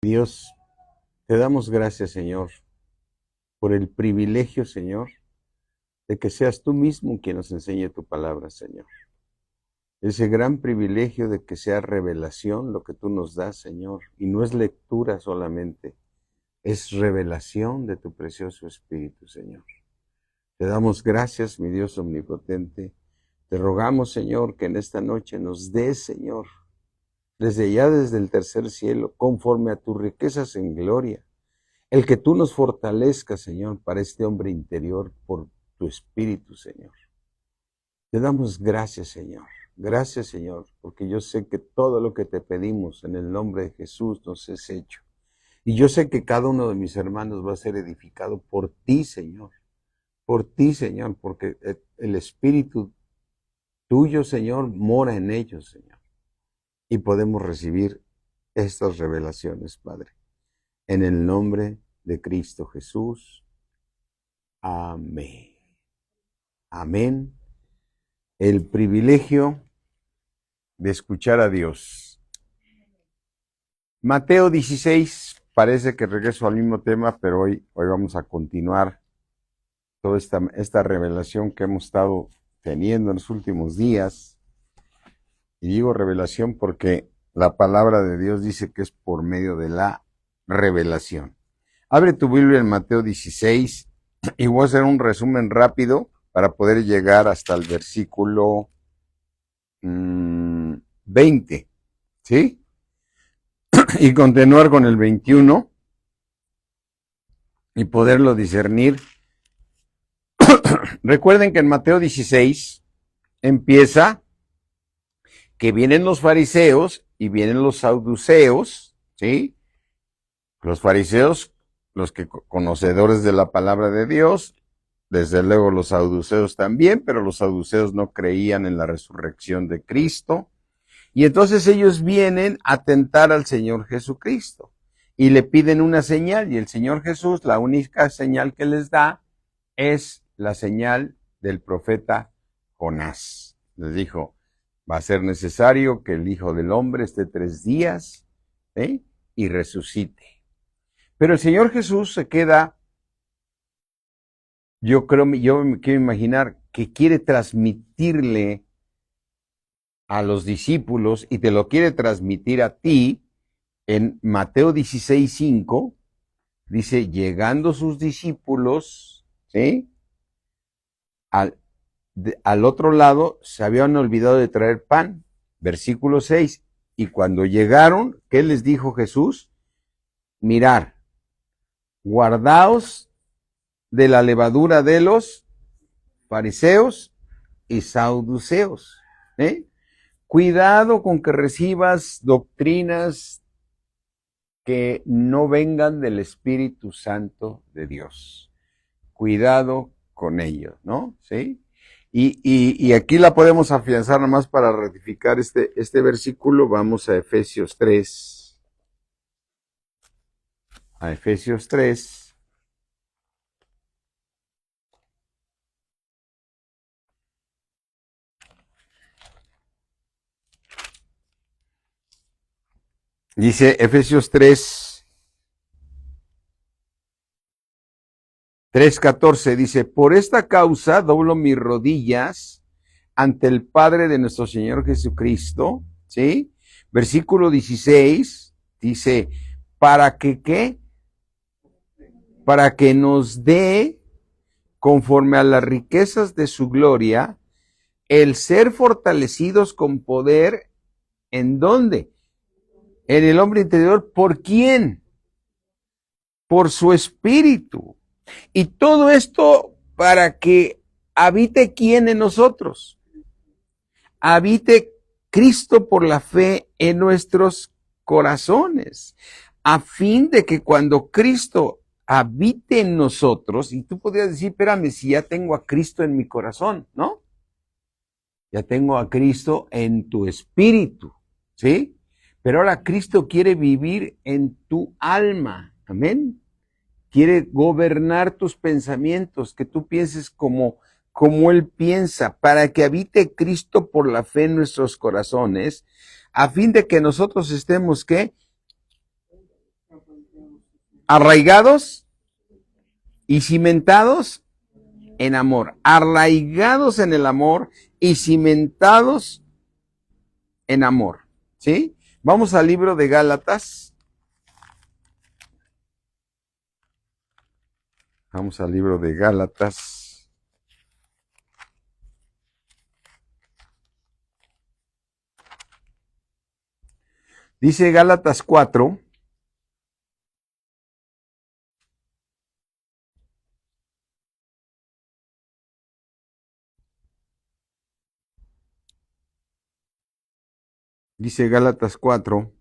Dios, te damos gracias, Señor, por el privilegio, Señor, de que seas tú mismo quien nos enseñe tu palabra, Señor. Ese gran privilegio de que sea revelación lo que tú nos das, Señor, y no es lectura solamente, es revelación de tu precioso Espíritu, Señor. Te damos gracias, mi Dios omnipotente. Te rogamos, Señor, que en esta noche nos des, Señor, desde el tercer cielo, conforme a tus riquezas en gloria, el que tú nos fortalezcas, Señor, para este hombre interior por tu Espíritu, Señor. Te damos gracias, Señor. Gracias, Señor, porque yo sé que todo lo que te pedimos en el nombre de Jesús nos es hecho. Y yo sé que cada uno de mis hermanos va a ser edificado por ti, Señor. Por ti, Señor, porque el Espíritu tuyo, Señor, mora en ellos, Señor. Y podemos recibir estas revelaciones, Padre. En el nombre de Cristo Jesús. Amén. Amén. El privilegio de escuchar a Dios. Mateo 16, parece que regreso al mismo tema, pero hoy vamos a continuar toda esta revelación que hemos estado teniendo en los últimos días. Y digo revelación porque la palabra de Dios dice que es por medio de la revelación. Abre tu Biblia en Mateo 16 y voy a hacer un resumen rápido para poder llegar hasta el versículo 20, ¿sí? Y continuar con el 21 y poderlo discernir. Recuerden que en Mateo 16 empieza que vienen los fariseos y vienen los saduceos, ¿sí? Los fariseos, los que conocedores de la palabra de Dios, desde luego los saduceos también, pero los saduceos no creían en la resurrección de Cristo. Y entonces ellos vienen a tentar al Señor Jesucristo y le piden una señal, y el Señor Jesús, la única señal que les da es la señal del profeta Jonás. Les dijo, va a ser necesario que el Hijo del Hombre esté 3 días y resucite. Pero el Señor Jesús se queda, yo me quiero imaginar que quiere transmitirle a los discípulos y te lo quiere transmitir a ti. En Mateo 16:5 dice, llegando sus discípulos, ¿sí? Al otro lado se habían olvidado de traer pan. Versículo 6, y cuando llegaron, ¿qué les dijo Jesús? Mirad, guardaos de la levadura de los fariseos y saduceos. Cuidado con que recibas doctrinas que no vengan del Espíritu Santo de Dios. Cuidado con ellos, ¿no? ¿Sí? Y aquí la podemos afianzar nomás para ratificar este versículo. Vamos a Efesios 3. A Efesios 3. Dice Efesios 3:14, dice, por esta causa doblo mis rodillas ante el Padre de nuestro Señor Jesucristo, ¿sí? Versículo 16, dice, ¿para que qué? Para que nos dé, conforme a las riquezas de su gloria, el ser fortalecidos con poder, ¿en dónde? En el hombre interior, ¿por quién? Por su Espíritu. Y todo esto para que habite ¿quién en nosotros? Habite Cristo por la fe en nuestros corazones, a fin de que cuando Cristo habite en nosotros, y tú podrías decir, espérame, si ya tengo a Cristo en mi corazón, ¿no? Ya tengo a Cristo en tu espíritu, ¿sí? Pero ahora Cristo quiere vivir en tu alma, amén. Quiere gobernar tus pensamientos, que tú pienses como Él piensa, para que habite Cristo por la fe en nuestros corazones, a fin de que nosotros estemos, ¿qué? Arraigados y cimentados en amor. Arraigados en el amor y cimentados en amor. ¿Sí? Vamos al libro de Gálatas. Vamos al libro de Gálatas. Dice Gálatas 4. Dice Gálatas 4.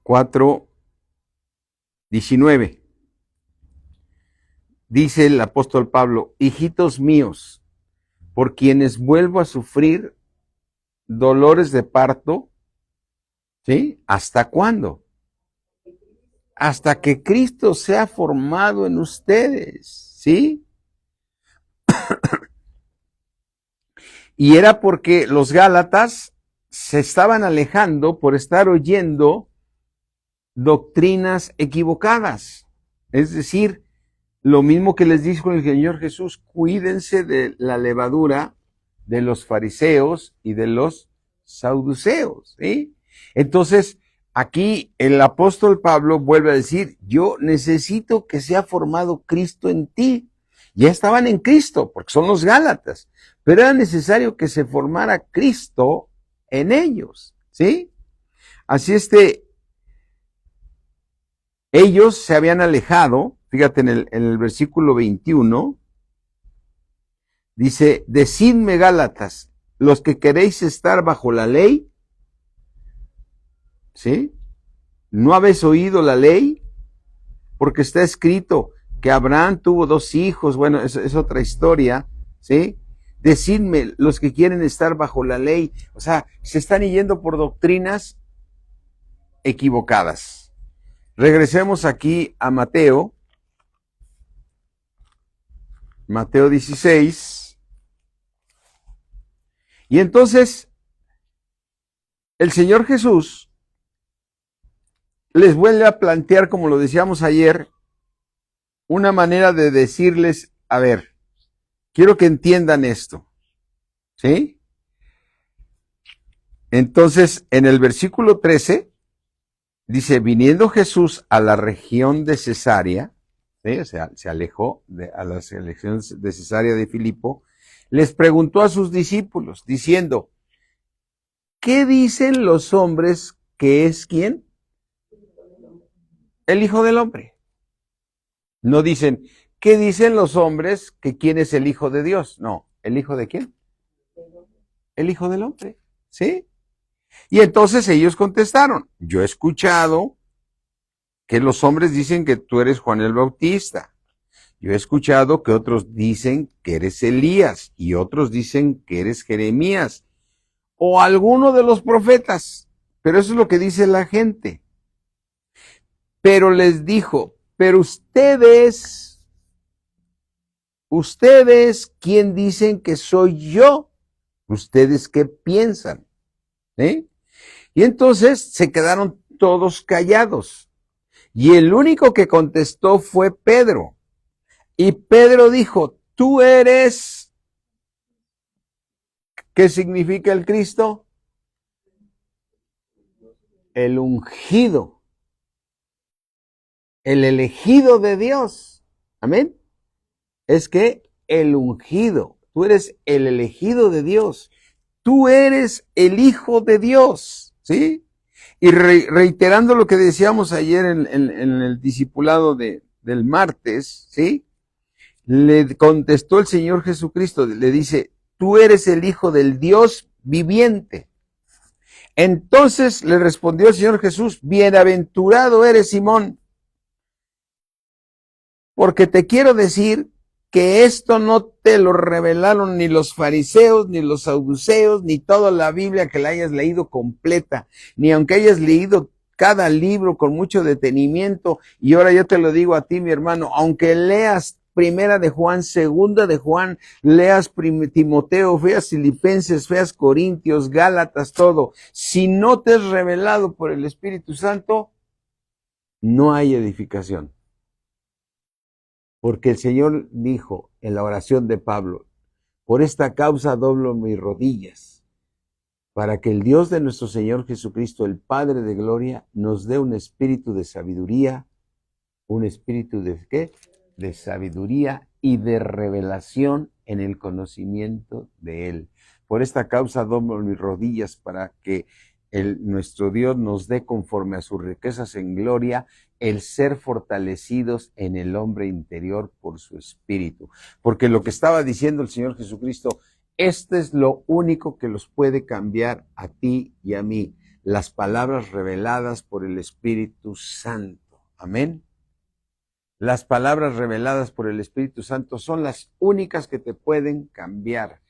4:19. Dice el apóstol Pablo: hijitos míos, por quienes vuelvo a sufrir dolores de parto, ¿sí? ¿Hasta cuándo? Hasta que Cristo sea formado en ustedes, ¿sí? Y era porque los Gálatas se estaban alejando por estar oyendo doctrinas equivocadas. Es decir, lo mismo que les dijo el Señor Jesús: cuídense de la levadura de los fariseos y de los saduceos, ¿sí? Entonces, aquí el apóstol Pablo vuelve a decir: yo necesito que sea formado Cristo en ti. Ya estaban en Cristo, porque son los Gálatas, pero era necesario que se formara Cristo en ellos, ¿sí? Así ellos se habían alejado. Fíjate en el versículo 21, dice: decidme, Gálatas, los que queréis estar bajo la ley, ¿sí? ¿No habéis oído la ley? Porque está escrito que Abraham tuvo 2 hijos. Bueno, es otra historia, ¿sí? Decidme, los que quieren estar bajo la ley. O sea, se están yendo por doctrinas equivocadas. Regresemos aquí a Mateo 16. Y entonces, el Señor Jesús les vuelve a plantear, como lo decíamos ayer, una manera de decirles: a ver, quiero que entiendan esto, ¿sí? Entonces, en el versículo 13, dice: viniendo Jesús a la región de Cesarea, ¿sí? O sea, se alejó a las elecciones de Cesarea de Filipo, les preguntó a sus discípulos, diciendo: ¿qué dicen los hombres que es quién? El Hijo del Hombre. No dicen: ¿qué dicen los hombres que quién es el Hijo de Dios? No, ¿el Hijo de quién? El Hijo del Hombre, ¿sí? Y entonces ellos contestaron: yo he escuchado que los hombres dicen que tú eres Juan el Bautista. Yo he escuchado que otros dicen que eres Elías y otros dicen que eres Jeremías o alguno de los profetas. Pero eso es lo que dice la gente. Pero les dijo: pero ustedes, ¿quién dicen que soy yo? ¿Ustedes qué piensan? ¿Eh? Y entonces se quedaron todos callados. Y el único que contestó fue Pedro. Y Pedro dijo: tú eres, ¿qué significa el Cristo? El ungido, el elegido de Dios. Amén. Es que el ungido, tú eres el elegido de Dios. Tú eres el Hijo de Dios, ¿sí? Y reiterando lo que decíamos ayer en el discipulado del martes, ¿sí? Le contestó el Señor Jesucristo, le dice: tú eres el Hijo del Dios viviente. Entonces le respondió el Señor Jesús: bienaventurado eres, Simón, porque te quiero decir que esto no te lo revelaron ni los fariseos, ni los saduceos, ni toda la Biblia que la hayas leído completa, ni aunque hayas leído cada libro con mucho detenimiento. Y ahora yo te lo digo a ti, mi hermano, aunque leas Primera de Juan, Segunda de Juan, leas Timoteo, veas Filipenses, veas Corintios, Gálatas, todo. Si no te es revelado por el Espíritu Santo, no hay edificación. Porque el Señor dijo en la oración de Pablo, por esta causa doblo mis rodillas, para que el Dios de nuestro Señor Jesucristo, el Padre de gloria, nos dé un espíritu de sabiduría, un espíritu de ¿qué? De sabiduría y de revelación en el conocimiento de Él. Por esta causa doblo mis rodillas para que nuestro Dios nos dé conforme a sus riquezas en gloria el ser fortalecidos en el hombre interior por su espíritu. Porque lo que estaba diciendo el Señor Jesucristo, este es lo único que los puede cambiar a ti y a mí, las palabras reveladas por el Espíritu Santo. Amén. Las palabras reveladas por el Espíritu Santo son las únicas que te pueden cambiar.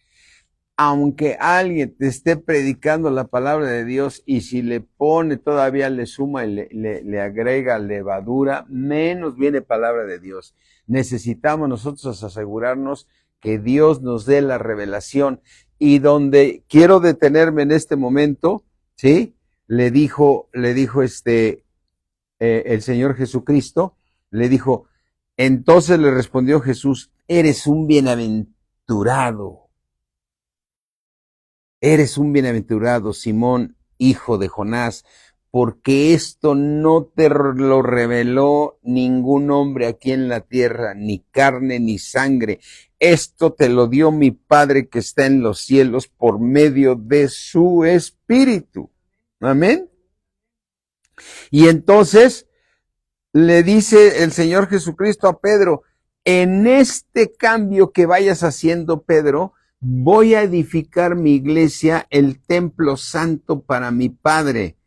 Aunque alguien te esté predicando la palabra de Dios y si le pone todavía, le suma y le agrega levadura, menos viene palabra de Dios. Necesitamos nosotros asegurarnos que Dios nos dé la revelación. Y donde quiero detenerme en este momento, ¿sí? Le dijo el Señor Jesucristo, le dijo, entonces le respondió Jesús, eres un bienaventurado. Eres un bienaventurado, Simón, hijo de Jonás, porque esto no te lo reveló ningún hombre aquí en la tierra, ni carne ni sangre. Esto te lo dio mi Padre que está en los cielos por medio de su Espíritu. Amén. Y entonces le dice el Señor Jesucristo a Pedro, en este cambio que vayas haciendo, Pedro, voy a edificar mi iglesia, el templo santo para mi Padre.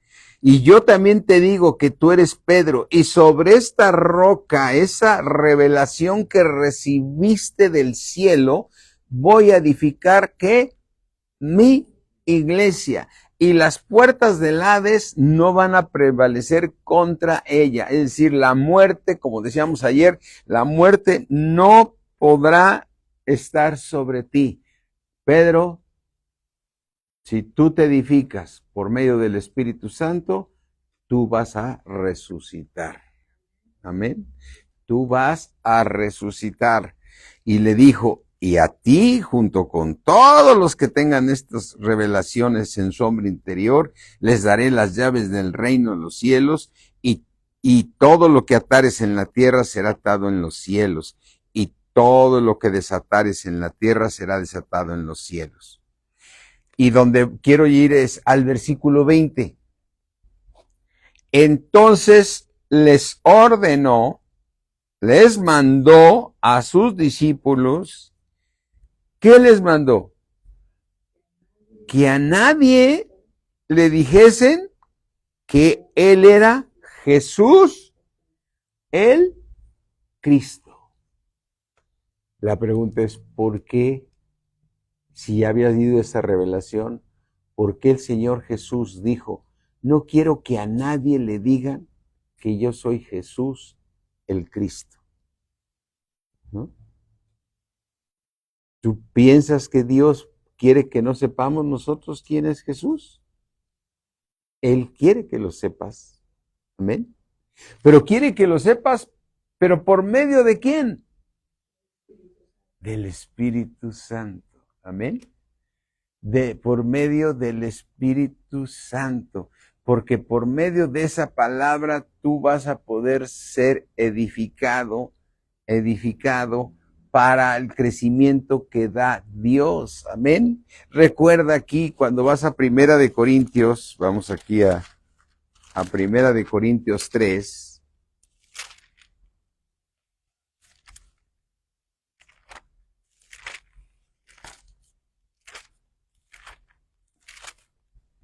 Y yo también te digo que tú eres Pedro, y sobre esta roca, esa revelación que recibiste del cielo, voy a edificar, ¿qué? Mi iglesia. Y las puertas del Hades no van a prevalecer contra ella. Es decir, la muerte, como decíamos ayer, la muerte no podrá estar sobre ti. Pedro, si tú te edificas por medio del Espíritu Santo, tú vas a resucitar. Amén. Tú vas a resucitar. Y le dijo, y a ti, junto con todos los que tengan estas revelaciones en su hombre interior, les daré las llaves del reino de los cielos, y todo lo que atares en la tierra será atado en los cielos, y todo lo que desatares en la tierra será desatado en los cielos. Y donde quiero ir es al versículo 20. Entonces les ordenó, les mandó a sus discípulos. ¿Qué les mandó? Que a nadie le dijesen que Él era Jesús, el Cristo. La pregunta es, ¿por qué? Si ya había habido esa revelación, ¿por qué el Señor Jesús dijo, no quiero que a nadie le digan que yo soy Jesús, el Cristo? ¿No? ¿Tú piensas que Dios quiere que no sepamos nosotros quién es Jesús? Él quiere que lo sepas. Amén. Pero quiere que lo sepas, pero ¿por medio de quién? Del Espíritu Santo. Amén. Por medio del Espíritu Santo. Porque por medio de esa palabra tú vas a poder ser edificado para el crecimiento que da Dios. Amén. Recuerda aquí cuando vas a Primera de Corintios, vamos aquí a Primera de Corintios 3.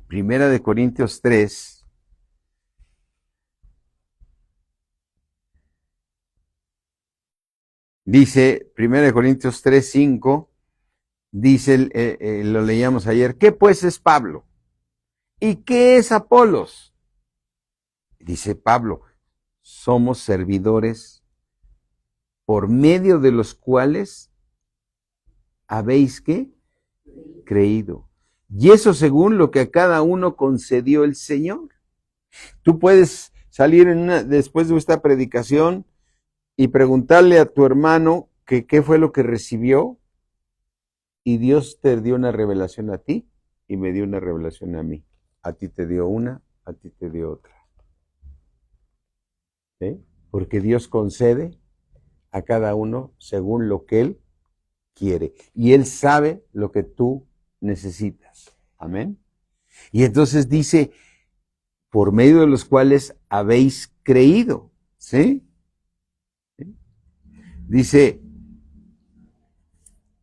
Primera de Corintios 3. Dice, Primera de Corintios 3, 5, dice, lo leíamos ayer, ¿qué pues es Pablo? ¿Y qué es Apolos? Dice Pablo, somos servidores por medio de los cuales habéis ¿qué? Creído. Y eso según lo que a cada uno concedió el Señor. Tú puedes salir después de esta predicación y preguntarle a tu hermano que qué fue lo que recibió, y Dios te dio una revelación a ti y me dio una revelación a mí. A ti te dio una, a ti te dio otra. ¿Sí? Porque Dios concede a cada uno según lo que Él quiere. Y Él sabe lo que tú necesitas. Amén. Y entonces dice, por medio de los cuales habéis creído. ¿Sí? Dice,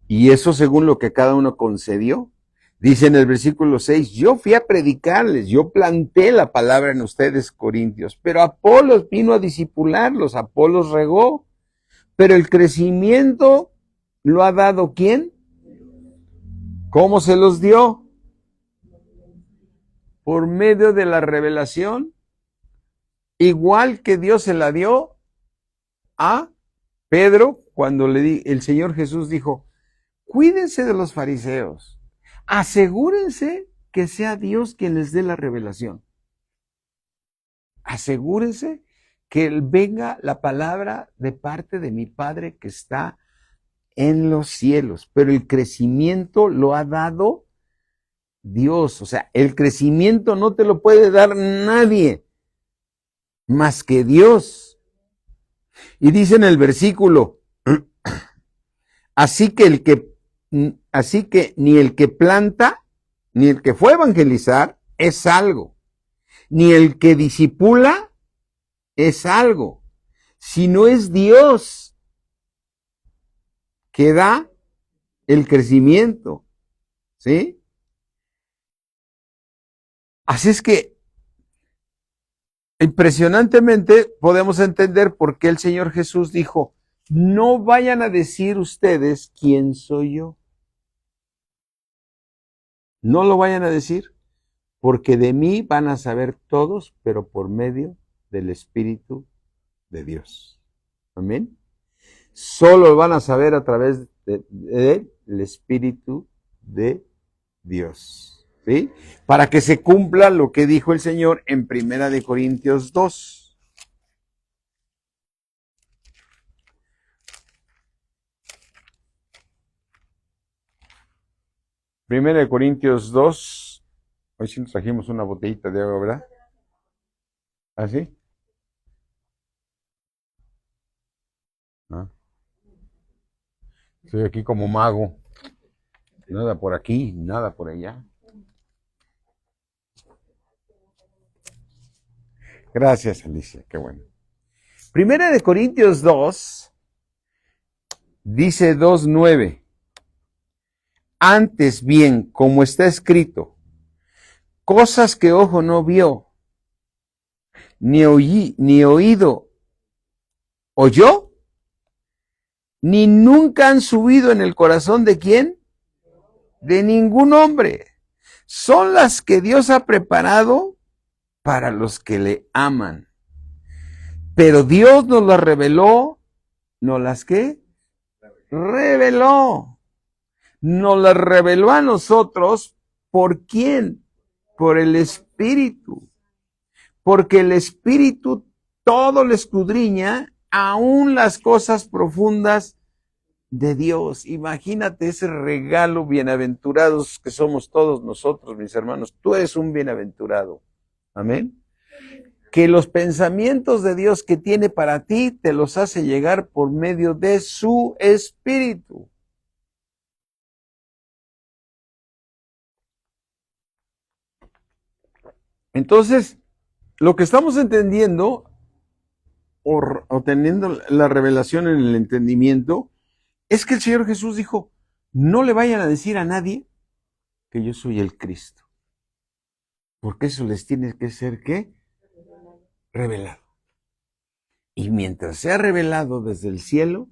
y eso según lo que cada uno concedió. Dice en el versículo 6, yo fui a predicarles, yo planté la palabra en ustedes, corintios, pero Apolos vino a discipularlos, Apolos regó, pero el crecimiento lo ha dado ¿quién? ¿Cómo se los dio? Por medio de la revelación, igual que Dios se la dio a Pedro cuando el Señor Jesús dijo, cuídense de los fariseos, asegúrense que sea Dios quien les dé la revelación. Asegúrense que venga la palabra de parte de mi Padre que está en los cielos, pero el crecimiento lo ha dado Dios. O sea, el crecimiento no te lo puede dar nadie más que Dios. Y dice en el versículo, así que ni el que planta, ni el que fue a evangelizar es algo, ni el que disipula es algo, sino es Dios que da el crecimiento. ¿Sí? Así es que impresionantemente podemos entender por qué el Señor Jesús dijo, no vayan a decir ustedes quién soy yo. No lo vayan a decir, porque de mí van a saber todos, pero por medio del Espíritu de Dios. Amén. Solo van a saber a través del Espíritu de Dios. ¿Sí? Para que se cumpla lo que dijo el Señor en 1 Corintios 2. Primera de Corintios 2. Hoy sí nos trajimos una botellita de agua, ¿verdad? ¿Así? ¿Ah? Estoy aquí como mago. Nada por aquí, nada por allá. Gracias, Alicia, qué bueno. Primera de Corintios 2, dice 2:9. Antes bien, como está escrito, cosas que ojo no vio, ni oído oyó, ni nunca han subido en el corazón de ¿quién? De ningún hombre. Son las que Dios ha preparado para los que le aman. Pero Dios nos las reveló, ¿nos las qué? Reveló. Nos las reveló a nosotros, ¿por quién? Por el Espíritu. Porque el Espíritu todo lo escudriña, aún las cosas profundas de Dios. Imagínate ese regalo, bienaventurados que somos todos nosotros, mis hermanos. Tú eres un bienaventurado. Amén. Que los pensamientos de Dios que tiene para ti te los hace llegar por medio de su Espíritu. Entonces, lo que estamos entendiendo o teniendo la revelación en el entendimiento es que el Señor Jesús dijo, no le vayan a decir a nadie que yo soy el Cristo. Porque eso les tiene que ser, ¿qué? Revelado. Y mientras sea revelado desde el cielo,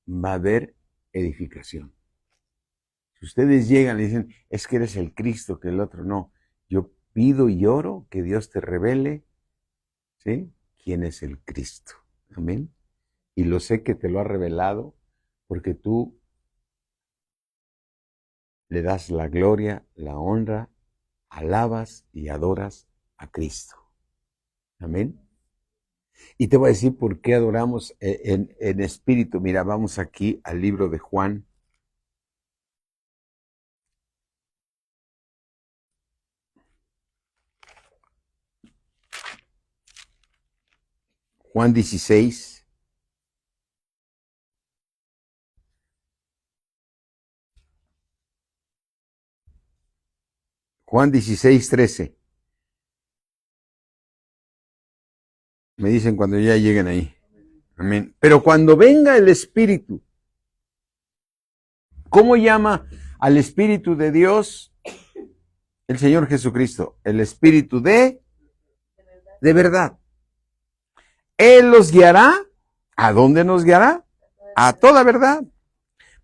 va a haber edificación. Si ustedes llegan y dicen, es que eres el Cristo, que el otro no. Yo pido y oro que Dios te revele, ¿sí? ¿Quién es el Cristo? Amén. Y lo sé que te lo ha revelado porque tú le das la gloria, la honra, alabas y adoras a Cristo. Amén. Y te voy a decir por qué adoramos en espíritu. Mira, vamos aquí al libro de Juan. Juan 16. Juan 16, 13. Me dicen cuando ya lleguen ahí. Amén. Pero cuando venga el Espíritu, ¿cómo llama al Espíritu de Dios el Señor Jesucristo? El Espíritu de verdad. Él los guiará. ¿A dónde nos guiará? A toda verdad.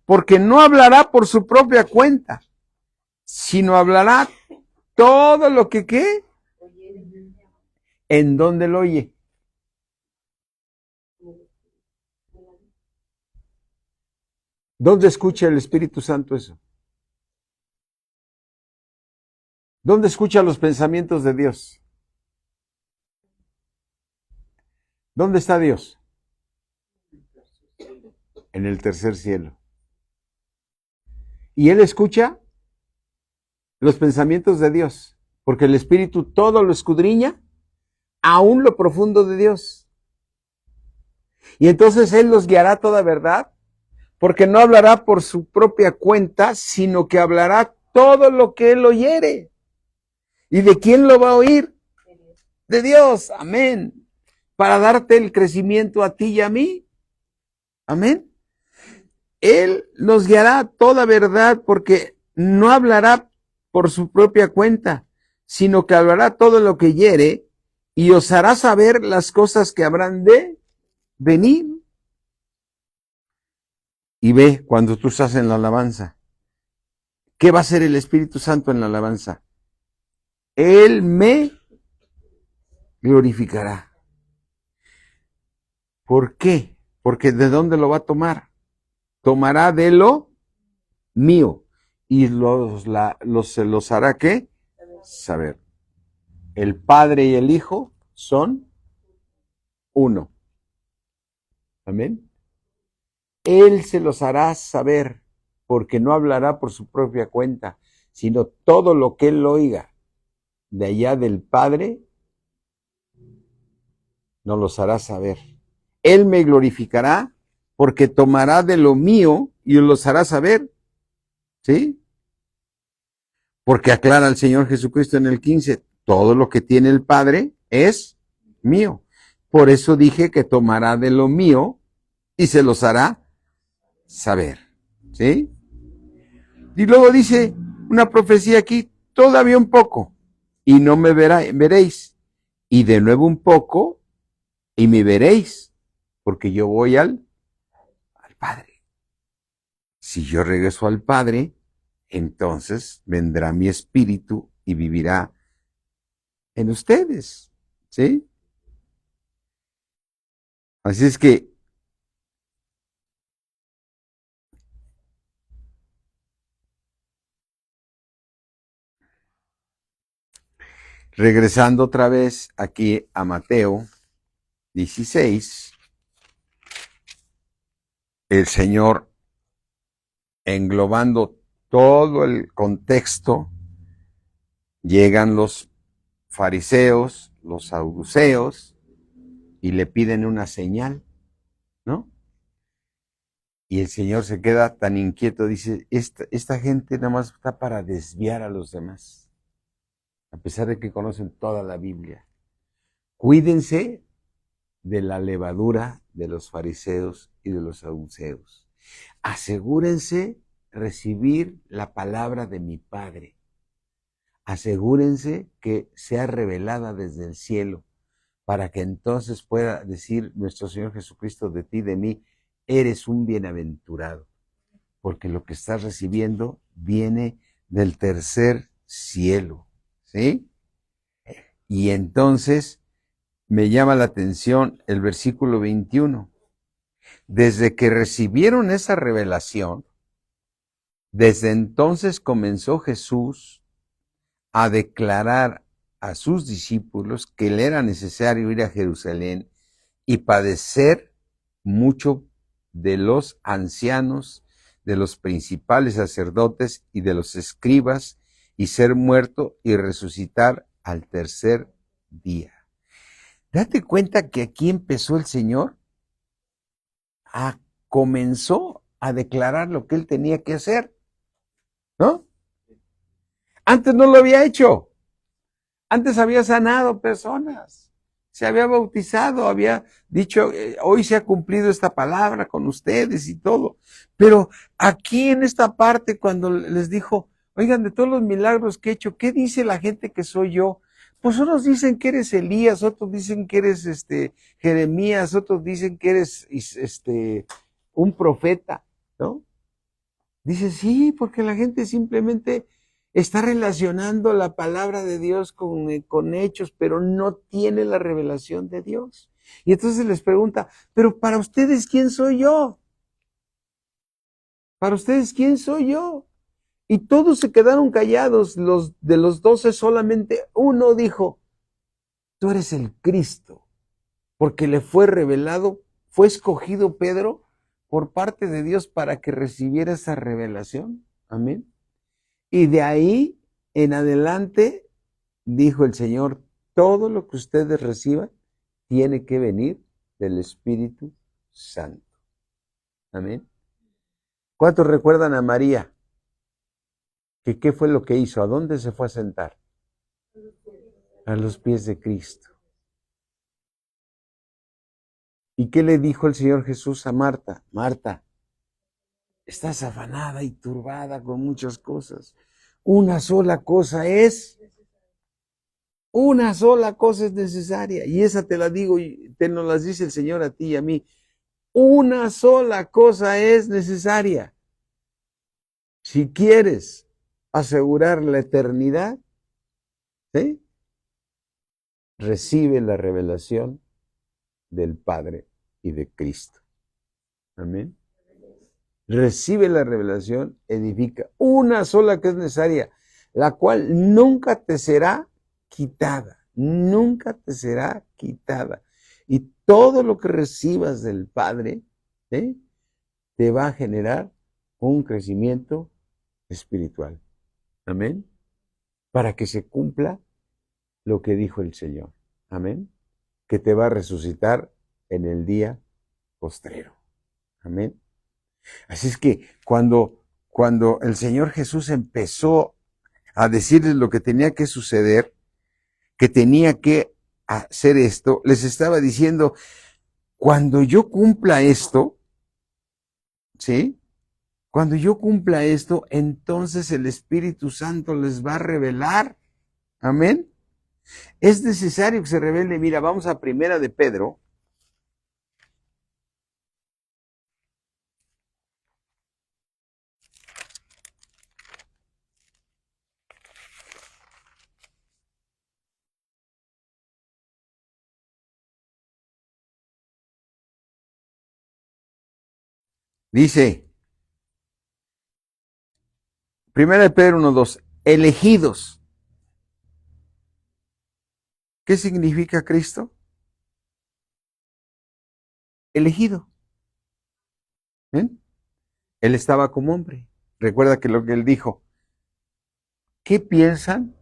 Porque no hablará por su propia cuenta, sino hablará todo lo que ¿qué? ¿En dónde lo oye? ¿Dónde escucha el Espíritu Santo eso? ¿Dónde escucha los pensamientos de Dios? ¿Dónde está Dios? En el tercer cielo. Y Él escucha los pensamientos de Dios, porque el Espíritu todo lo escudriña, aún lo profundo de Dios. Y entonces Él los guiará a toda verdad, porque no hablará por su propia cuenta, sino que hablará todo lo que Él oyere. ¿Y de quién lo va a oír? De Dios, amén. Para darte el crecimiento a ti y a mí. Amén. Él nos guiará a toda verdad porque no hablará por su propia cuenta, sino que hablará todo lo que hiere y os hará saber las cosas que habrán de venir. Y ve, cuando tú estás en la alabanza, ¿qué va a hacer el Espíritu Santo en la alabanza? Él me glorificará. ¿Por qué? Porque ¿de dónde lo va a tomar? Tomará de lo mío y se los hará ¿qué? Saber. El Padre y el Hijo son uno. Amén. Él se los hará saber, porque no hablará por su propia cuenta, sino todo lo que él oiga de allá del Padre, nos los hará saber. Él me glorificará, porque tomará de lo mío y los hará saber. ¿Sí? Porque aclara el Señor Jesucristo en el 15, todo lo que tiene el Padre es mío. Por eso dije que tomará de lo mío y se los hará saber. ¿Sí? Y luego dice una profecía aquí, todavía un poco, y no me veréis. Y de nuevo un poco, y me veréis, porque yo voy al Padre. Si yo regreso al Padre, entonces vendrá mi espíritu y vivirá en ustedes. ¿Sí? Así es que regresando otra vez aquí a Mateo 16, el Señor, englobando todo el contexto, llegan los fariseos, los saduceos, y le piden una señal, ¿no? Y el Señor se queda tan inquieto, dice, esta gente nada más está para desviar a los demás, a pesar de que conocen toda la Biblia. Cuídense de la levadura de los fariseos y de los saduceos. Asegúrense recibir la palabra de mi Padre. Asegúrense que sea revelada desde el cielo, para que entonces pueda decir nuestro Señor Jesucristo de ti, de mí, eres un bienaventurado, porque lo que estás recibiendo viene del tercer cielo, ¿sí? Y entonces me llama la atención el versículo 21. Desde que recibieron esa revelación, desde entonces comenzó Jesús a declarar a sus discípulos que le era necesario ir a Jerusalén y padecer mucho de los ancianos, de los principales sacerdotes y de los escribas, y ser muerto y resucitar al tercer día. Date cuenta que aquí empezó el Señor comenzó a declarar lo que él tenía que hacer, ¿no? Antes no lo había hecho. Antes había sanado personas, se había bautizado, había dicho, hoy se ha cumplido esta palabra con ustedes y todo. Pero aquí en esta parte, cuando les dijo, oigan, de todos los milagros que he hecho, ¿qué dice la gente que soy yo? Pues unos dicen que eres Elías, otros dicen que eres Jeremías, otros dicen que eres un profeta, ¿no? Dice, sí, porque la gente simplemente está relacionando la palabra de Dios con hechos, pero no tiene la revelación de Dios. Y entonces les pregunta, pero para ustedes, ¿quién soy yo? Para ustedes, ¿quién soy yo? Y todos se quedaron callados. De los 12, solamente uno dijo, tú eres el Cristo, porque le fue revelado, fue escogido Pedro por parte de Dios para que recibiera esa revelación. Amén. Y de ahí en adelante, dijo el Señor, todo lo que ustedes reciban tiene que venir del Espíritu Santo. Amén. ¿Cuántos recuerdan a María? ¿Que qué fue lo que hizo? ¿A dónde se fue a sentar? A los pies de Cristo. ¿Y qué le dijo el Señor Jesús a Marta? Marta, estás afanada y turbada con muchas cosas. Una sola cosa es necesaria. Y esa te la digo y te nos las dice el Señor a ti y a mí. Una sola cosa es necesaria. Si quieres asegurar la eternidad, ¿sí? Recibe la revelación del Padre y de Cristo. Amén. Recibe la revelación, edifica. Una sola que es necesaria, la cual nunca te será quitada. Nunca te será quitada. Y todo lo que recibas del Padre, ¿sí? Te va a generar un crecimiento espiritual. Amén. Para que se cumpla lo que dijo el Señor. Amén. Que te va a resucitar en el día postrero. Amén. Así es que cuando el Señor Jesús empezó a decirles lo que tenía que suceder, que tenía que hacer esto, les estaba diciendo, cuando yo cumpla esto, ¿sí? Cuando yo cumpla esto, entonces el Espíritu Santo les va a revelar. Amén. Es necesario que se revele. Mira, vamos a Primera de Pedro. Dice, Primera de Pedro 1:2, elegidos. ¿Qué significa Cristo? Elegido. ¿Ven? Él estaba como hombre. Recuerda que lo que él dijo, ¿qué piensan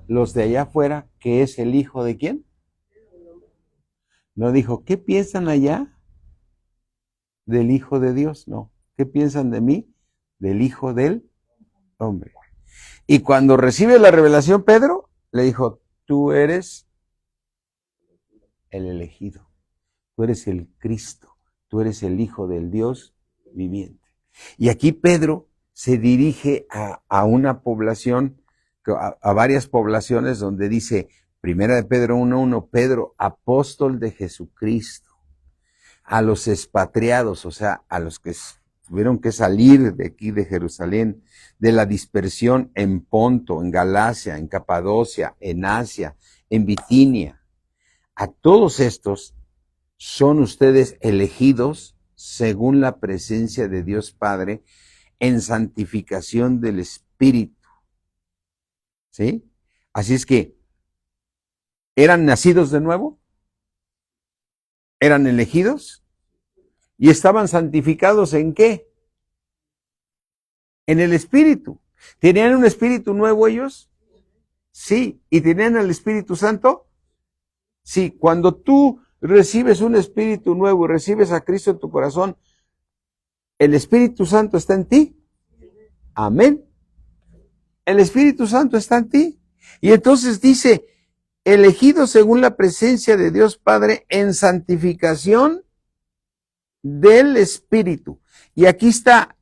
los de allá afuera que es el hijo de quién? No dijo, ¿qué piensan allá del Hijo de Dios? No. ¿Qué piensan de mí? Del Hijo del Hombre. Y cuando recibe la revelación Pedro, le dijo, tú eres el elegido, tú eres el Cristo, tú eres el Hijo del Dios viviente. Y aquí Pedro se dirige a una población, a varias poblaciones donde dice, Primera de Pedro 1:1, Pedro, apóstol de Jesucristo, a los expatriados, o sea, a los que tuvieron que salir de aquí de Jerusalén, de la dispersión en Ponto, en Galacia, en Capadocia, en Asia, en Bitinia. A todos estos son ustedes elegidos según la presencia de Dios Padre en santificación del Espíritu. ¿Sí? Así es que, ¿eran nacidos de nuevo? ¿Eran elegidos? ¿Y estaban santificados en qué? En el Espíritu. ¿Tenían un Espíritu nuevo ellos? Sí. ¿Y tenían el Espíritu Santo? Sí. Cuando tú recibes un Espíritu nuevo y recibes a Cristo en tu corazón, ¿el Espíritu Santo está en ti? Amén. El Espíritu Santo está en ti. Y entonces dice, elegido según la presencia de Dios Padre en santificación del Espíritu. Y aquí está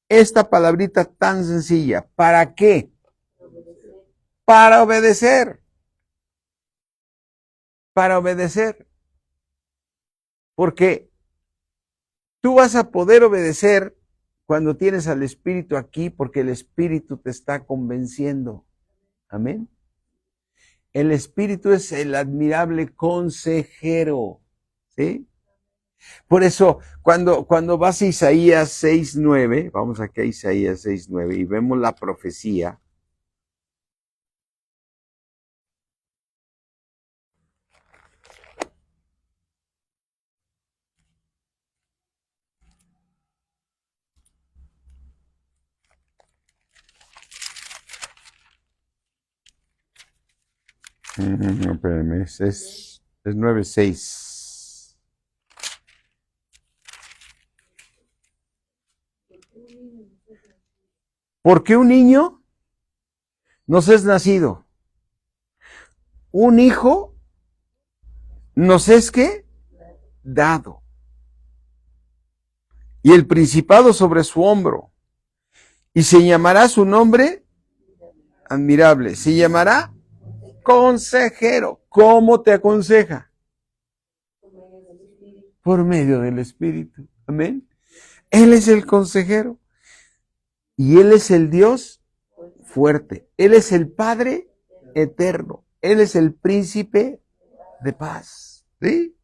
esta palabrita tan sencilla. ¿Para qué? Para obedecer. Para obedecer. Porque tú vas a poder obedecer cuando tienes al Espíritu aquí, porque el Espíritu te está convenciendo. Amén. El Espíritu es el admirable consejero. ¿Sí? Por eso, cuando vas a Isaías 6:9, vamos aquí a Isaías 6:9 y vemos la profecía. No, espérame, es 9:6. Porque un niño nos es nacido, un hijo nos es ¿qué? Dado. Y el principado sobre su hombro. Y se llamará su nombre admirable. Se llamará consejero. ¿Cómo te aconseja? Por medio del Espíritu. Amén. Él es el consejero. Y Él es el Dios fuerte. Él es el Padre eterno. Él es el príncipe de paz. ¿Sí?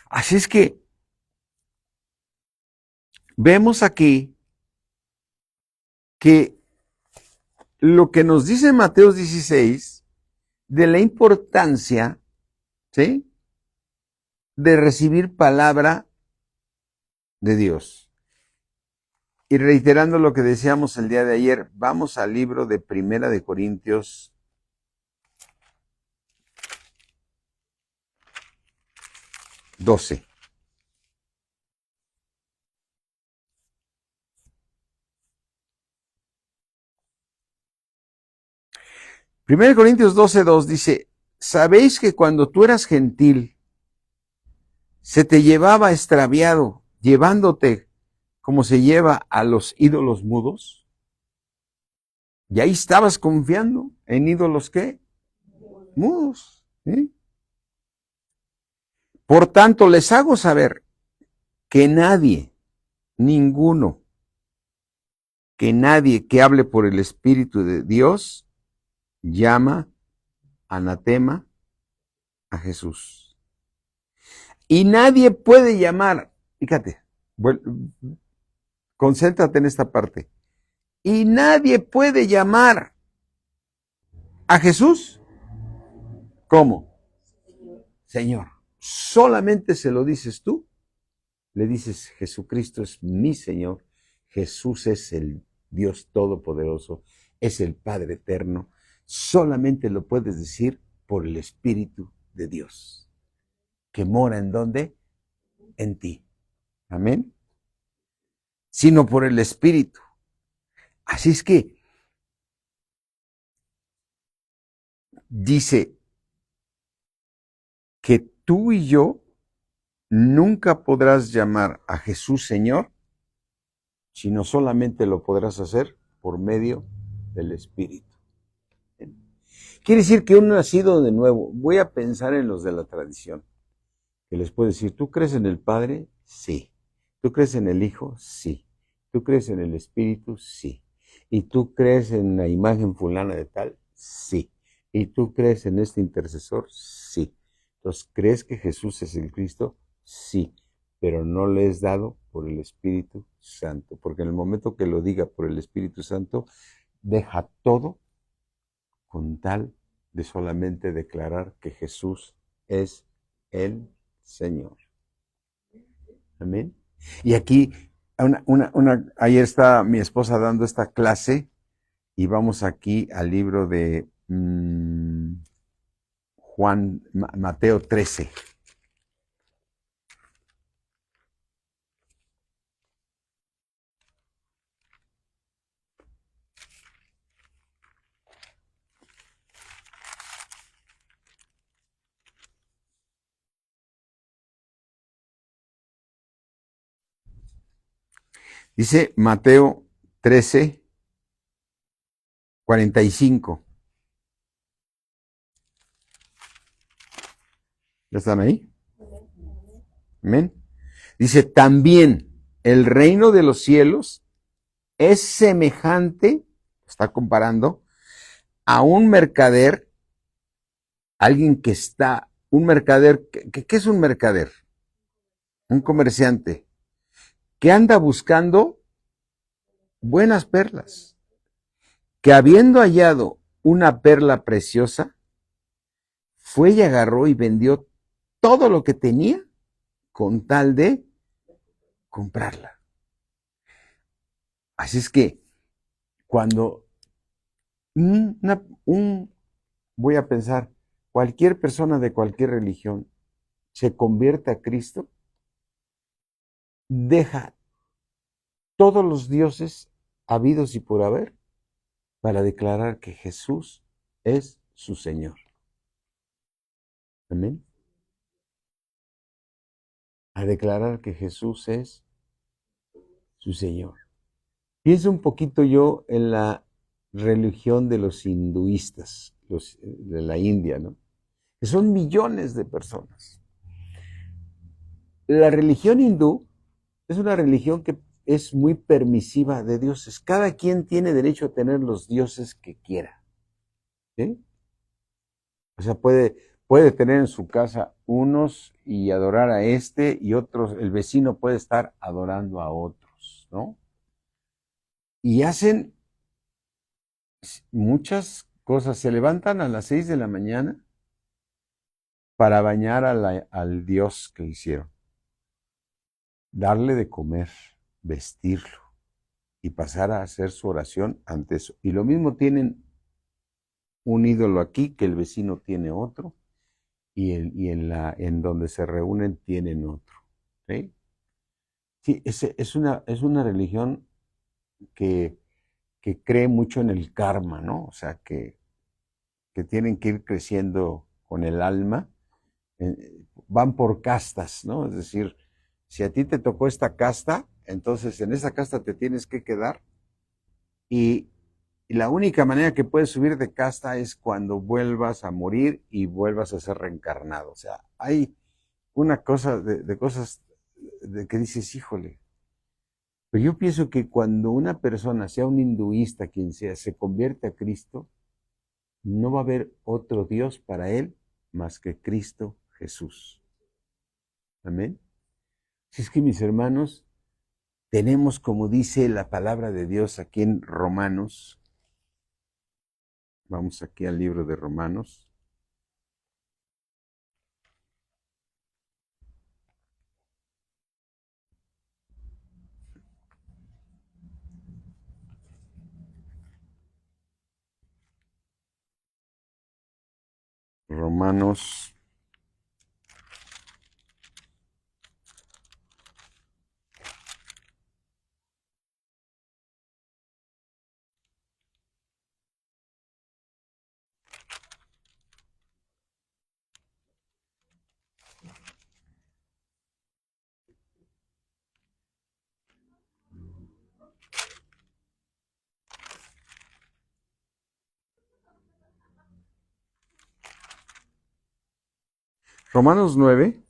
Así es que vemos aquí que lo que nos dice Mateo 16 de la importancia, ¿sí?, de recibir palabra de Dios. Y reiterando lo que decíamos el día de ayer, vamos al libro de Primera de Corintios 12. Primera de Corintios 12:2 dice, ¿sabéis que cuando tú eras gentil, se te llevaba extraviado, llevándote como se lleva a los ídolos mudos? Y ahí estabas confiando en ídolos ¿qué? Mudos. ¿Sí? Por tanto, les hago saber que nadie, ninguno, que nadie que hable por el Espíritu de Dios llama anatema a Jesús. Y nadie puede llamar, fíjate, concéntrate en esta parte. Y nadie puede llamar a Jesús, ¿cómo? Señor. Solamente se lo dices tú. Le dices, Jesucristo es mi Señor. Jesús es el Dios Todopoderoso. Es el Padre Eterno. Solamente lo puedes decir por el Espíritu de Dios. ¿Que mora en dónde? En ti. Amén. Sino por el Espíritu. Así es que dice que tú y yo nunca podrás llamar a Jesús Señor, sino solamente lo podrás hacer por medio del Espíritu. Quiere decir que un nacido de nuevo, voy a pensar en los de la tradición, que les puedo decir, ¿tú crees en el Padre? Sí. ¿Tú crees en el Hijo? Sí. ¿Tú crees en el Espíritu? Sí. ¿Y tú crees en la imagen fulana de tal? Sí. ¿Y tú crees en este intercesor? Sí. Entonces, ¿crees que Jesús es el Cristo? Sí. pero no le es dado por el Espíritu Santo, porque en el momento que lo diga por el Espíritu Santo, deja todo con tal de solamente declarar que Jesús es el Señor. Amén. Y aquí, ayer está mi esposa dando esta clase y vamos aquí al libro de Mateo 13. Dice Mateo 13, 45. ¿Ya están ahí? Amén. Dice, también el reino de los cielos es semejante, está comparando, a un mercader, alguien que está, un mercader, ¿qué es un mercader? Un comerciante que anda buscando buenas perlas, que habiendo hallado una perla preciosa, fue y agarró y vendió todo lo que tenía con tal de comprarla. Así es que cuando voy a pensar, cualquier persona de cualquier religión se convierte a Cristo, deja todos los dioses habidos y por haber para declarar que Jesús es su Señor. Amén. A declarar que Jesús es su Señor. Pienso un poquito yo en la religión de los hinduistas, de la India, ¿no? Que son millones de personas. La religión hindú es una religión que es muy permisiva de dioses. Cada quien tiene derecho a tener los dioses que quiera. ¿Sí? O sea, puede tener en su casa unos y adorar a este y otros, el vecino puede estar adorando a otros, ¿no? Y hacen muchas cosas. Se levantan a las 6 de la mañana para bañar al Dios que hicieron, darle de comer, vestirlo y pasar a hacer su oración ante eso. Y lo mismo tienen un ídolo aquí, que el vecino tiene otro, y en donde se reúnen tienen otro. ¿Sí? Sí, es una religión que, que cree mucho en el karma, ¿no? O sea, que tienen que ir creciendo con el alma, van por castas, ¿no? Es decir, si a ti te tocó esta casta, entonces en esa casta te tienes que quedar y, y la única manera que puedes subir de casta es cuando vuelvas a morir y vuelvas a ser reencarnado. O sea, hay una cosa de cosas de que dices, híjole. Pero yo pienso que cuando una persona, sea un hinduista, quien sea, se convierte a Cristo, no va a haber otro Dios para él más que Cristo Jesús. Amén. Si es que mis hermanos, tenemos, como dice la palabra de Dios aquí en Romanos, vamos aquí al libro de Romanos. Romanos Romanos 9.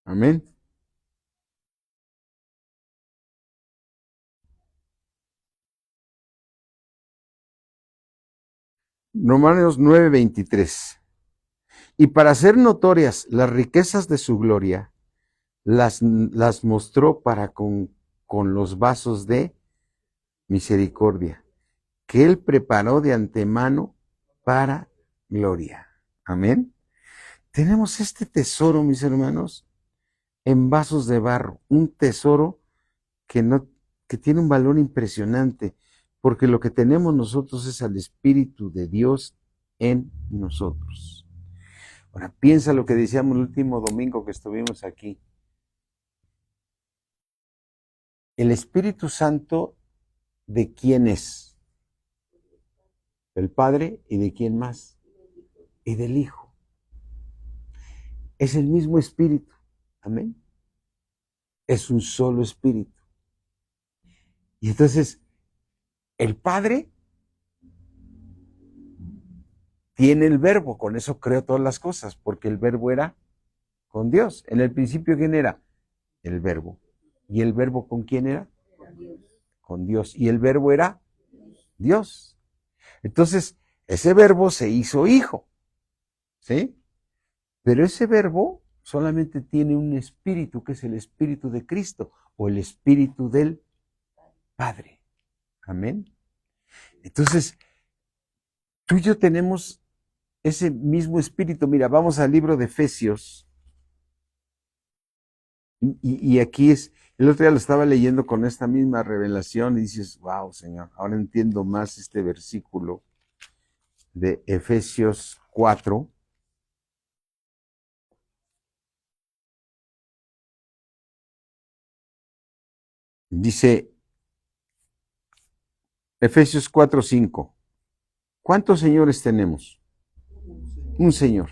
Amén. Romanos 9:23. Y para hacer notorias las riquezas de su gloria, las mostró para con los vasos de misericordia, que Él preparó de antemano para gloria. Amén. Tenemos este tesoro, mis hermanos, en vasos de barro, un tesoro que tiene un valor impresionante, porque lo que tenemos nosotros es al Espíritu de Dios en nosotros. Ahora, piensa lo que decíamos el último domingo que estuvimos aquí. El Espíritu Santo, ¿de quién es? Del Padre, y ¿de quién más? Y del Hijo. Es el mismo Espíritu. Amén. Es un solo Espíritu. Y entonces, el Padre tiene el Verbo, con eso creó todas las cosas, porque el Verbo era con Dios. En el principio, ¿quién era? El Verbo. ¿Y el Verbo con quién era? Con Dios. Y el Verbo era Dios. Entonces, ese Verbo se hizo hijo, ¿sí? Pero ese Verbo solamente tiene un espíritu, que es el Espíritu de Cristo, o el Espíritu del Padre. Amén. Entonces, tú y yo tenemos ese mismo espíritu. Mira, vamos al libro de Efesios. Y aquí es, el otro día lo estaba leyendo con esta misma revelación y dices, wow, Señor, ahora entiendo más este versículo de Efesios 4. Dice Efesios 4:5. ¿Cuántos señores tenemos? Un Señor.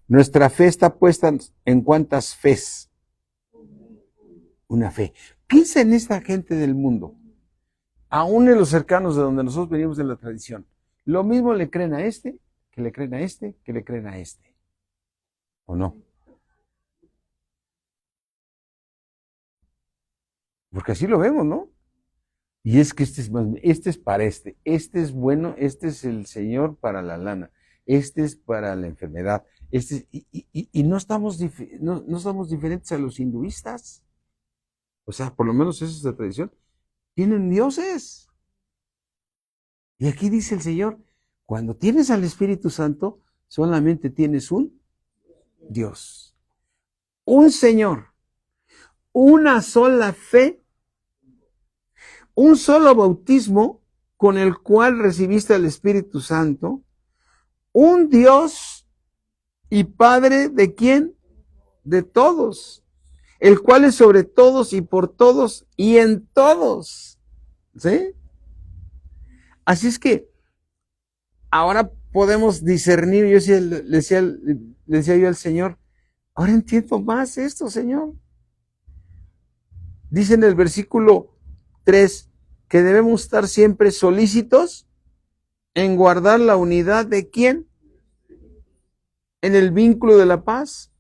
Nuestra fe está puesta en cuántas fes. Una fe. Piensa en esta gente del mundo, aún en los cercanos de donde nosotros venimos de la tradición. Lo mismo le creen a este, que le creen a este, que le creen a este. ¿O no? Porque así lo vemos, ¿no? Y es que este es para este es bueno, este es el Señor para la lana, este es para la enfermedad, y no estamos diferentes a los hinduistas. O sea, por lo menos esa es la tradición. Tienen dioses. Y aquí dice el Señor, cuando tienes al Espíritu Santo, solamente tienes un Dios, un Señor, una sola fe, un solo bautismo con el cual recibiste al Espíritu Santo, un Dios y Padre de quién? De todos, el cual es sobre todos y por todos y en todos. ¿Sí? Así es que ahora podemos discernir. Yo le decía yo al Señor, ahora entiendo más esto, Señor. Dice en el versículo 3 que debemos estar siempre solícitos en guardar la unidad de quién, en el vínculo de la paz,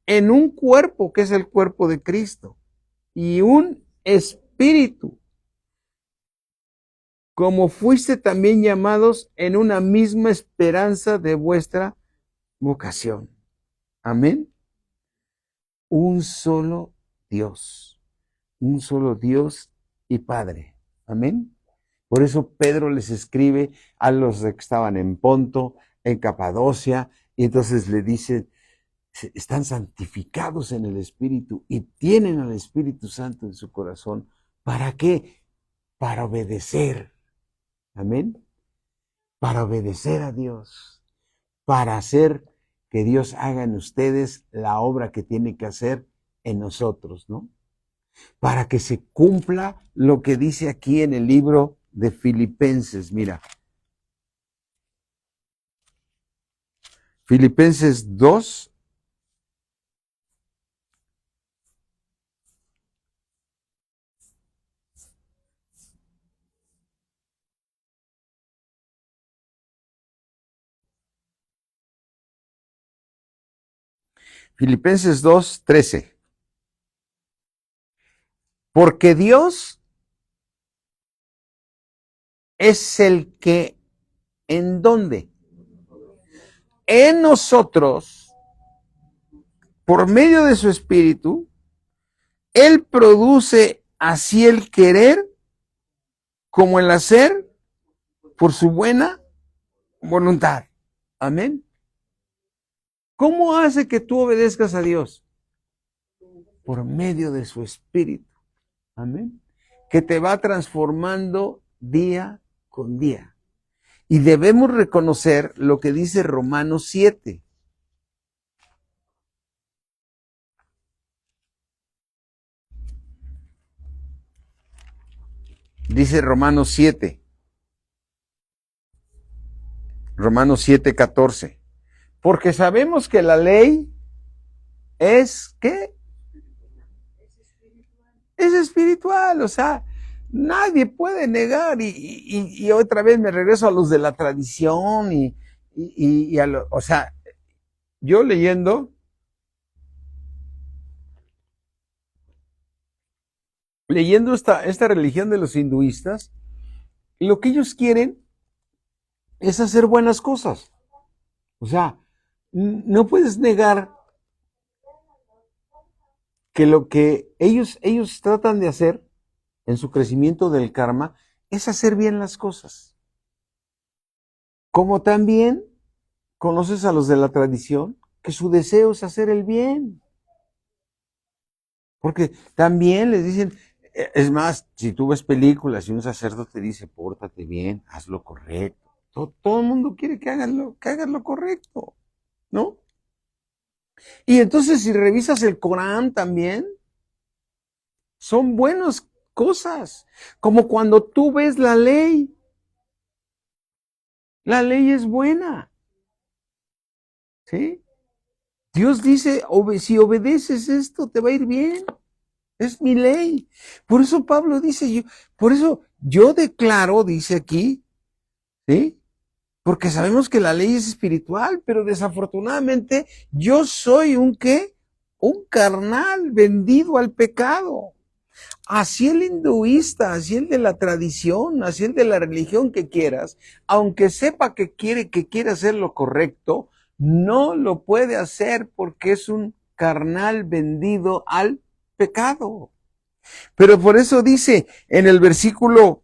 en un cuerpo que es el cuerpo de Cristo y un espíritu, como fuiste también llamados en una misma esperanza de vuestra vocación. Amén. Un solo Dios y Padre. Amén. Por eso Pedro les escribe a los que estaban en Ponto, en Capadocia, y entonces le dice, están santificados en el Espíritu y tienen al Espíritu Santo en su corazón. ¿Para qué? Para obedecer. Amén. Para obedecer a Dios, para hacer que Dios haga en ustedes la obra que tiene que hacer en nosotros, ¿no? Para que se cumpla lo que dice aquí en el libro de Filipenses. Mira, Filipenses 2. Filipenses 2:13. Porque Dios es el que ¿En dónde? En nosotros, por medio de su Espíritu, Él produce así el querer como el hacer por su buena voluntad. Amén. ¿Cómo hace que tú obedezcas a Dios? Por medio de su Espíritu. Amén. Que te va transformando día con día. Y debemos reconocer lo que dice Romanos 7. Dice Romanos 7. Romanos 7:14. Porque sabemos que la ley es, ¿qué? Es espiritual, o sea, nadie puede negar. Y otra vez me regreso a los de la tradición y o sea, yo leyendo esta religión de los hinduistas, lo que ellos quieren es hacer buenas cosas. O sea, no puedes negar que lo que ellos tratan de hacer en su crecimiento del karma es hacer bien las cosas. Como también conoces a los de la tradición que su deseo es hacer el bien. Porque también les dicen, es más, si tú ves películas y un sacerdote te dice, pórtate bien, haz lo correcto. Todo el mundo quiere que hagas lo correcto, ¿no? Y entonces si revisas el Corán también, son buenas cosas. Como cuando tú ves la ley es buena, ¿sí? Dios dice, si obedeces esto, te va a ir bien. Es mi ley. Por eso Pablo dice, por eso yo declaro, dice aquí, ¿sí? Porque sabemos que la ley es espiritual, pero desafortunadamente yo soy un ¿qué? Un carnal vendido al pecado. Así el hinduista, así el de la tradición, así el de la religión que quieras, aunque sepa que quiere hacer lo correcto, no lo puede hacer porque es un carnal vendido al pecado. Pero por eso dice en el versículo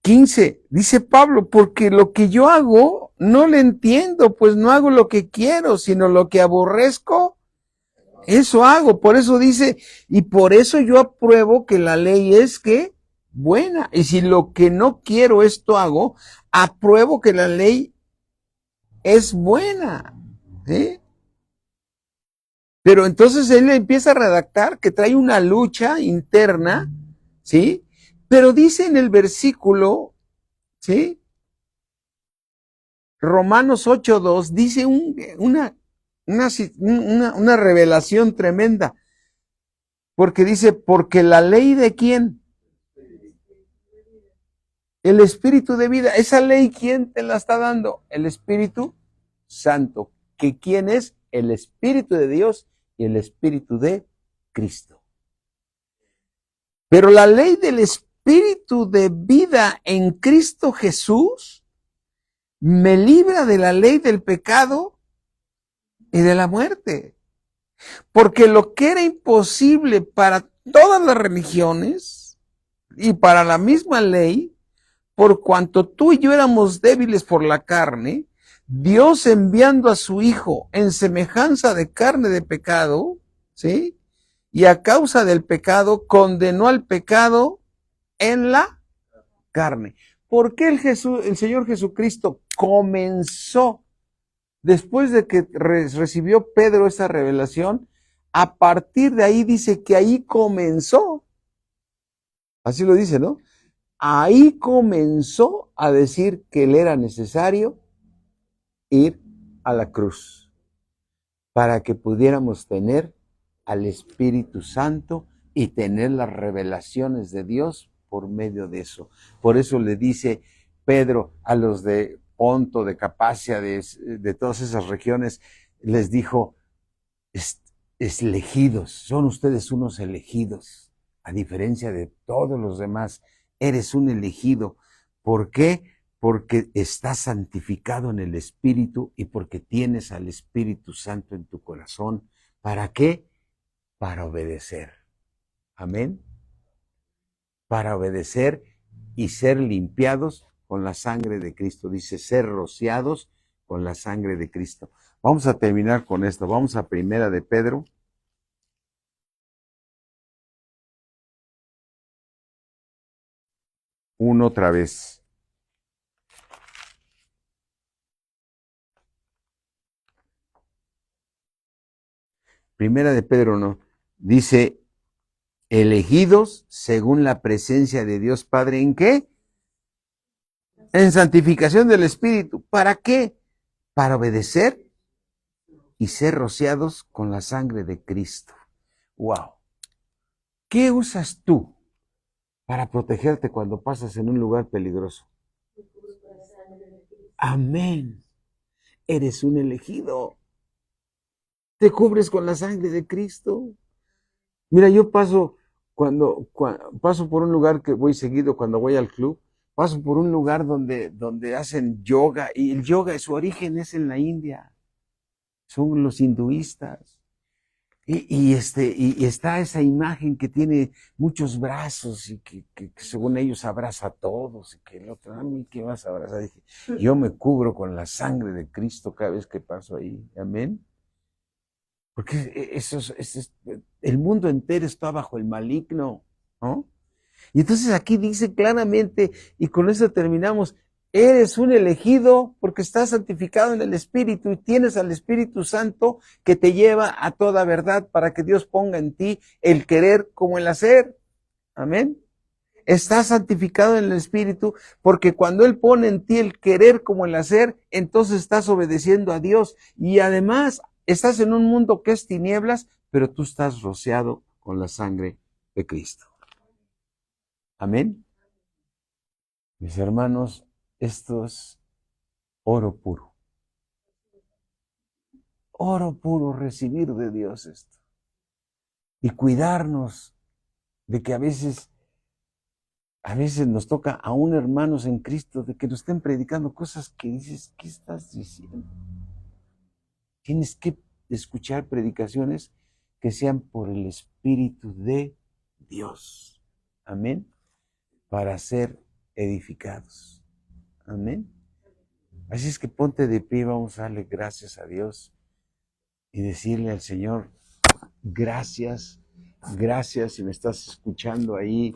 15, dice Pablo, porque lo que yo hago no lo entiendo, pues no hago lo que quiero, sino lo que aborrezco, eso hago. Por eso dice, y por eso yo apruebo que la ley es que buena. Y si lo que no quiero esto hago, apruebo que la ley es buena. ¿Sí? Pero entonces él empieza a redactar que trae una lucha interna, ¿sí? Pero dice en el versículo, ¿sí? Romanos 8:2, dice una revelación tremenda. Porque dice, porque la ley de quién? El Espíritu de vida. Esa ley, ¿quién te la está dando? El Espíritu Santo. ¿Que quién es? El Espíritu de Dios y el Espíritu de Cristo. Pero la ley del Espíritu de vida en Cristo Jesús me libra de la ley del pecado y de la muerte. Porque lo que era imposible para todas las religiones y para la misma ley, por cuanto tú y yo éramos débiles por la carne, Dios enviando a su Hijo en semejanza de carne de pecado, ¿sí? Y a causa del pecado condenó al pecado en la carne. ¿Por qué el Señor Jesucristo comenzó, después de que recibió Pedro esa revelación, a partir de ahí dice que ahí comenzó? Así lo dice, ¿no? Ahí comenzó a decir que le era necesario ir a la cruz para que pudiéramos tener al Espíritu Santo y tener las revelaciones de Dios por medio de eso. Por eso le dice Pedro a los de Ponto, de Capacia, de todas esas regiones, les dijo, elegidos, son ustedes unos elegidos, a diferencia de todos los demás. Eres un elegido. ¿Por qué? Porque estás santificado en el Espíritu y porque tienes al Espíritu Santo en tu corazón. ¿Para qué? Para obedecer. Amén. Para obedecer y ser limpiados con la sangre de Cristo. Dice, ser rociados con la sangre de Cristo. Vamos a terminar con esto. Vamos a Primera de Pedro. Uno otra vez. Primera de Pedro no. Dice, elegidos según la presencia de Dios Padre. ¿En qué? En santificación del Espíritu. ¿Para qué? Para obedecer y ser rociados con la sangre de Cristo. ¡Wow! ¿Qué usas tú para protegerte cuando pasas en un lugar peligroso? Amén. Eres un elegido. Te cubres con la sangre de Cristo. Mira, yo paso cuando paso por un lugar que voy seguido cuando voy al club, paso por un lugar donde hacen yoga y el yoga, su origen es en la India. Son los hinduistas. Y está esa imagen que tiene muchos brazos y que según ellos abraza a todos y que el otro, a mí, ¿qué vas a abrazar? Dije, yo me cubro con la sangre de Cristo cada vez que paso ahí. Amén. Porque el mundo entero está bajo el maligno, ¿no? Y entonces aquí dice claramente, y con eso terminamos, eres un elegido porque estás santificado en el Espíritu y tienes al Espíritu Santo que te lleva a toda verdad para que Dios ponga en ti el querer como el hacer. Amén. Estás santificado en el Espíritu porque cuando Él pone en ti el querer como el hacer, entonces estás obedeciendo a Dios y además estás en un mundo que es tinieblas, pero tú estás rociado con la sangre de Cristo. Amén. Mis hermanos, esto es oro puro. Oro puro recibir de Dios esto. Y cuidarnos de que a veces nos toca aún hermanos en Cristo de que nos estén predicando cosas que dices, ¿qué estás diciendo? Tienes que escuchar predicaciones que sean por el Espíritu de Dios. Amén. Para ser edificados. Amén. Así es que ponte de pie, vamos a darle gracias a Dios y decirle al Señor, gracias, gracias. Si me estás escuchando ahí,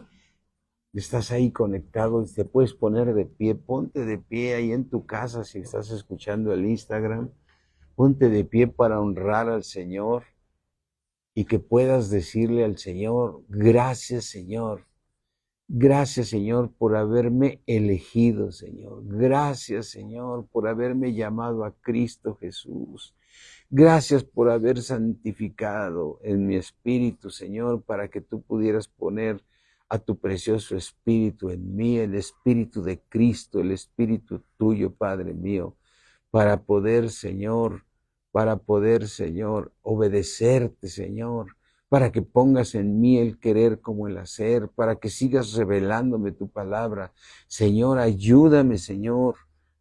estás ahí conectado y te puedes poner de pie, ponte de pie ahí en tu casa si estás escuchando el Instagram, ponte de pie para honrar al Señor y que puedas decirle al Señor, gracias Señor. Gracias, Señor, por haberme elegido, Señor. Gracias, Señor, por haberme llamado a Cristo Jesús. Gracias por haber santificado en mi espíritu, Señor, para que tú pudieras poner a tu precioso espíritu en mí, el espíritu de Cristo, el espíritu tuyo, Padre mío, para poder, Señor, obedecerte, Señor, para que pongas en mí el querer como el hacer, para que sigas revelándome tu palabra. Señor, ayúdame, Señor,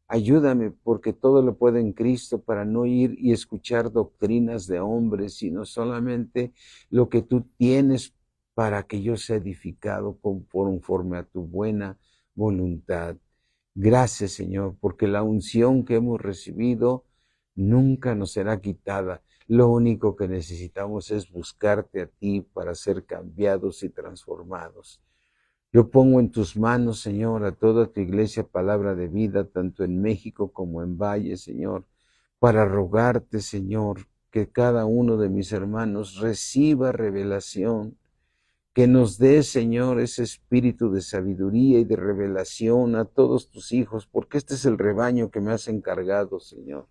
ayúdame, porque todo lo puedo en Cristo para no ir y escuchar doctrinas de hombres, sino solamente lo que tú tienes para que yo sea edificado conforme a tu buena voluntad. Gracias, Señor, porque la unción que hemos recibido nunca nos será quitada. Lo único que necesitamos es buscarte a ti para ser cambiados y transformados. Yo pongo en tus manos, Señor, a toda tu iglesia palabra de vida, tanto en México como en Valle, Señor, para rogarte, Señor, que cada uno de mis hermanos reciba revelación, que nos dé, Señor, ese espíritu de sabiduría y de revelación a todos tus hijos, porque este es el rebaño que me has encargado, Señor.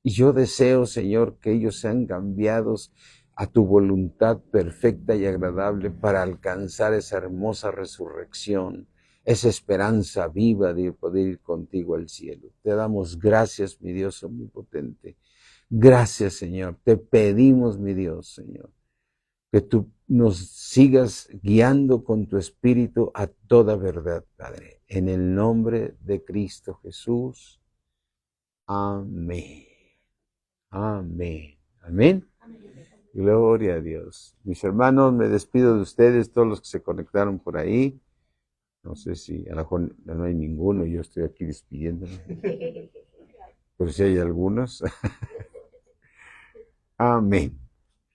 Y yo deseo, Señor, que ellos sean cambiados a tu voluntad perfecta y agradable para alcanzar esa hermosa resurrección, esa esperanza viva de poder ir contigo al cielo. Te damos gracias, mi Dios omnipotente. Gracias, Señor. Te pedimos, mi Dios, Señor, que tú nos sigas guiando con tu Espíritu a toda verdad, Padre. En el nombre de Cristo Jesús. Amén. Amén. Amén. Gloria a Dios. Mis hermanos, me despido de ustedes, todos los que se conectaron por ahí. No sé si a lo mejor no hay ninguno, yo estoy aquí despidiéndome. Pero si hay algunos. Amén.